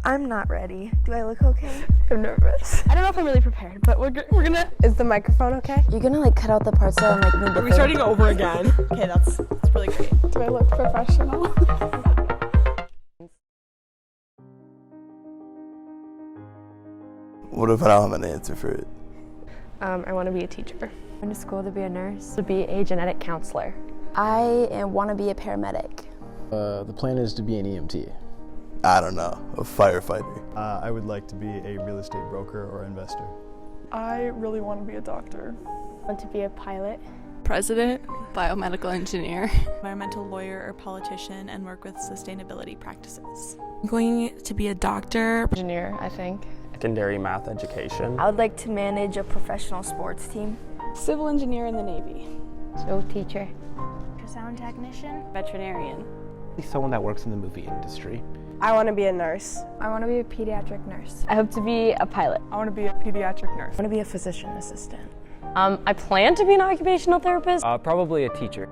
I'm not ready. Do I look okay? I'm nervous. I don't know if I'm really prepared, but we're gonna. Is the microphone okay? You're gonna cut out the parts that I'm need to Are we starting over again? Okay, that's really great. Do I look professional? What if I don't have an answer for it? I want to be a teacher. I went to school to be a nurse. To be a genetic counselor. I want to be a paramedic. The plan is to be an EMT. I don't know, a firefighter. I would like to be a real estate broker or investor. I really want to be a doctor. I want to be a pilot. President, biomedical engineer, environmental lawyer or politician, and work with sustainability practices. I'm going to be a doctor. Engineer, I think. Secondary math education. I would like to manage a professional sports team. Civil engineer in the Navy. So teacher. Sound technician. veterinarian. Someone that works in the movie industry. I want to be a nurse. I want to be a pediatric nurse. I hope to be a pilot. I want to be a pediatric nurse. I want to be a physician assistant. I plan to be an occupational therapist. Probably a teacher.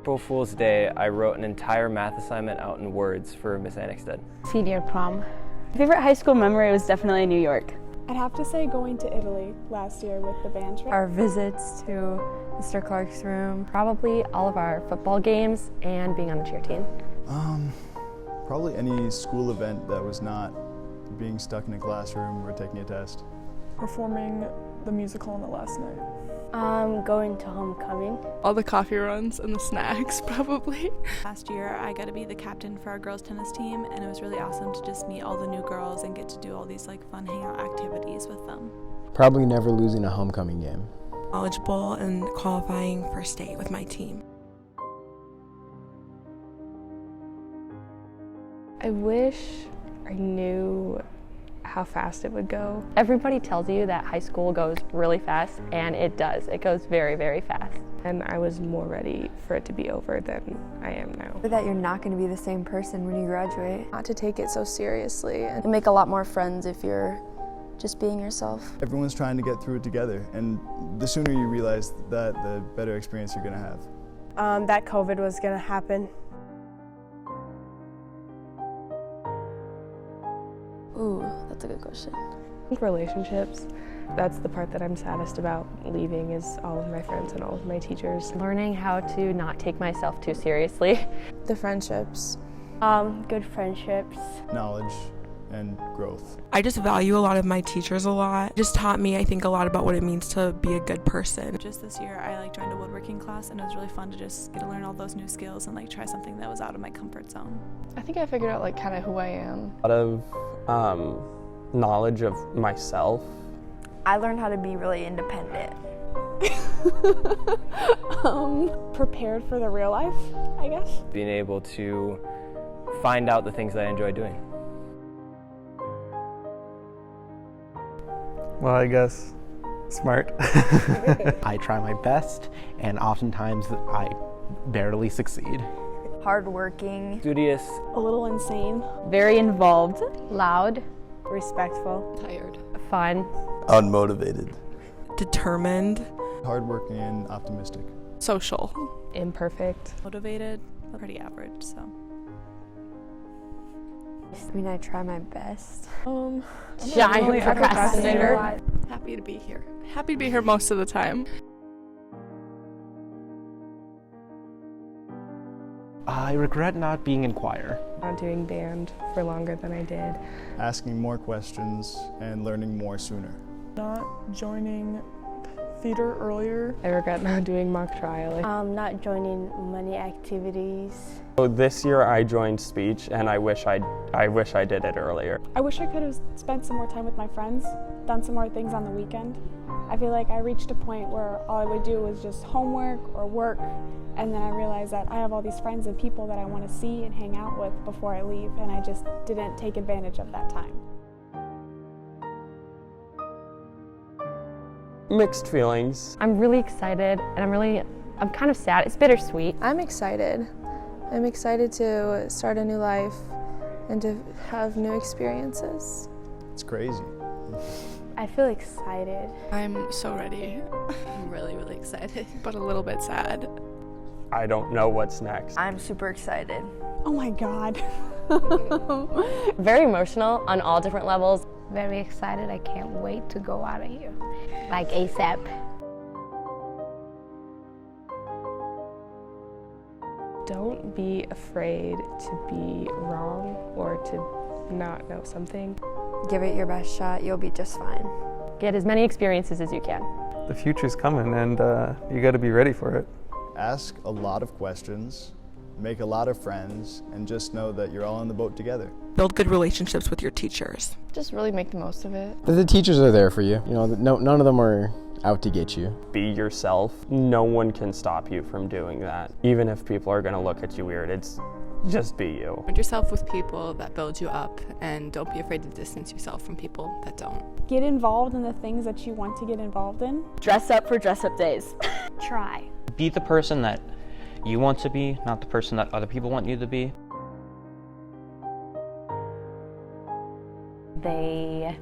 April Fool's Day, I wrote an entire math assignment out in words for Miss Annixted. Senior prom. My favorite high school memory was definitely New York. I'd have to say going to Italy last year with the band trip. Our visits to Mr. Clark's room. Probably all of our football games and being on the cheer team. Probably any school event that was not being stuck in a classroom or taking a test. Performing the musical on the last night. Going to homecoming. All the coffee runs and the snacks, probably. Last year, I got to be the captain for our girls' tennis team, and it was really awesome to just meet all the new girls and get to do all these fun hangout activities with them. Probably never losing a homecoming game. Knowledgeable and qualifying for state with my team. I wish I knew how fast it would go. Everybody tells you that high school goes really fast, and it does. It goes very, very fast. And I was more ready for it to be over than I am now. That you're not going to be the same person when you graduate. Not to take it so seriously. You make a lot more friends if you're just being yourself. Everyone's trying to get through it together, and the sooner you realize that, the better experience you're going to have. That COVID was going to happen. Ooh, that's a good question. Relationships, that's the part that I'm saddest about leaving, is all of my friends and all of my teachers. Learning how to not take myself too seriously. The friendships. Good friendships. Knowledge and growth. I just value a lot of my teachers a lot. It just taught me, I think, a lot about what it means to be a good person. Just this year, I joined a woodworking class, and it was really fun to just get to learn all those new skills and try something that was out of my comfort zone. I think I figured out kind of who I am. A lot of knowledge of myself. I learned how to be really independent. Prepared for the real life, I guess. Being able to find out the things that I enjoy doing. Well, I guess smart. I try my best, and oftentimes I barely succeed. Hardworking. Studious. A little insane. Very involved. Loud. Respectful. Tired. Fun. Unmotivated. Determined. Hardworking and optimistic. Social. Imperfect. Motivated, but pretty average, so. I mean, I try my best. Giant procrastinator. Happy to be here. Happy to be here most of the time. I regret not being in choir. Not doing band for longer than I did. Asking more questions and learning more sooner. Not joining theater earlier. I regret not doing mock trial. Not joining many activities. So this year I joined speech, and I wish I did it earlier. I wish I could have spent some more time with my friends, done some more things on the weekend. I feel like I reached a point where all I would do was just homework or work, and then I realized that I have all these friends and people that I want to see and hang out with before I leave, and I just didn't take advantage of that time. Mixed feelings. I'm really excited, and I'm kind of sad. It's bittersweet. I'm excited. I'm excited to start a new life and to have new experiences. It's crazy. I feel excited. I'm so ready, I'm really, really excited. but a little bit sad. I don't know what's next. I'm super excited. Oh my God. Very emotional on all different levels. Very excited. I can't wait to go out of here. Like ASAP. Don't be afraid to be wrong or to not know something. Give it your best shot. You'll be just fine. Get as many experiences as you can. The future's coming and you got to be ready for it. Ask a lot of questions, make a lot of friends, and just know that you're all in the boat together. Build good relationships with your teachers. Just really make the most of it. The teachers are there for you. You know, none of them are out to get you. Be yourself. No one can stop you from doing that. Even if people are going to look at you weird, it's just be you. Surround yourself with people that build you up, and don't be afraid to distance yourself from people that don't. Get involved in the things that you want to get involved in. Dress up for dress up days. Try. Be the person that you want to be, not the person that other people want you to be. They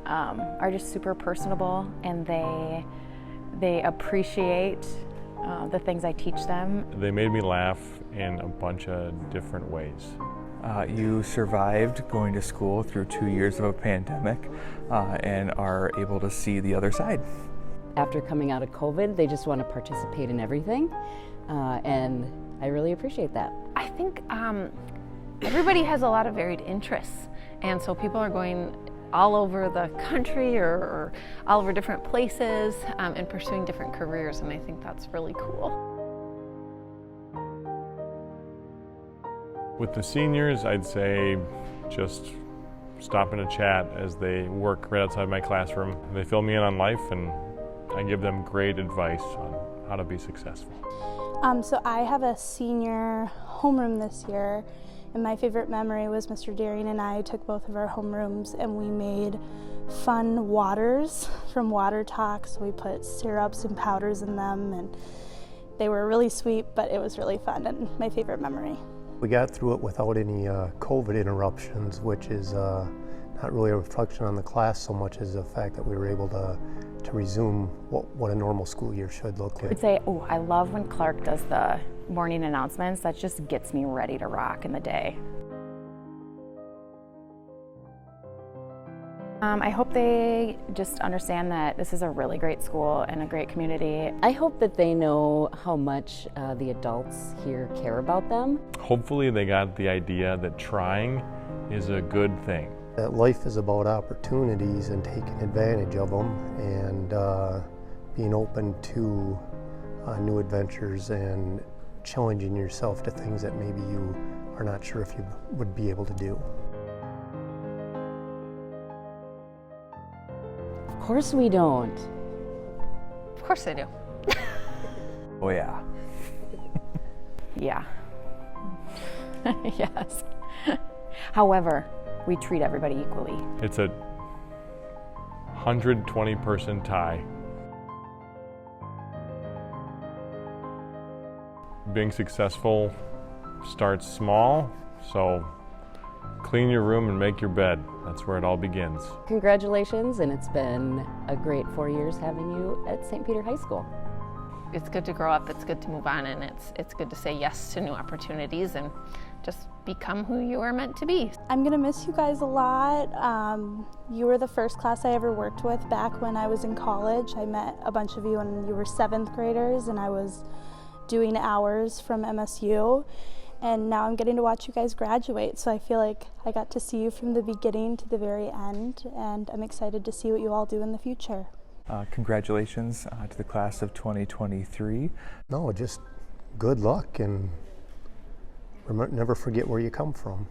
are just super personable, and they appreciate the things I teach them. They made me laugh in a bunch of different ways. You survived going to school through 2 years of a pandemic and are able to see the other side. After coming out of COVID, they just want to participate in everything, and I really appreciate that. I think everybody has a lot of varied interests, and so people are going all over the country or all over different places and pursuing different careers, and I think that's really cool. With the seniors, I'd say just stop in a chat as they work right outside my classroom. They fill me in on life, and I give them great advice on how to be successful. So I have a senior homeroom this year, and my favorite memory was Mr. Daring and I took both of our homerooms and we made fun waters from Water Talks. We put syrups and powders in them, and they were really sweet, but it was really fun and my favorite memory. We got through it without any COVID interruptions, which is not really a reflection on the class so much as the fact that we were able to resume what a normal school year should look like. I would say, I love when Clark does the morning announcements. That just gets me ready to rock in the day. I hope they just understand that this is a really great school and a great community. I hope that they know how much the adults here care about them. Hopefully they got the idea that trying is a good thing. That life is about opportunities and taking advantage of them, and being open to new adventures and challenging yourself to things that maybe you are not sure if you would be able to do. Of course we don't. Of course they do. Oh yeah. Yeah. Yes. However, we treat everybody equally. It's a 120-person tie. Being successful starts small, so clean your room and make your bed. That's where it all begins. Congratulations, and it's been a great 4 years having you at St. Peter High School. It's good to grow up, it's good to move on, and it's good to say yes to new opportunities and just become who you are meant to be. I'm gonna miss you guys a lot. You were the first class I ever worked with back when I was in college. I met a bunch of you when you were 7th graders and I was doing hours from MSU. And now I'm getting to watch you guys graduate, so I feel like I got to see you from the beginning to the very end, and I'm excited to see what you all do in the future. Congratulations to the class of 2023. No, just good luck, and never forget where you come from.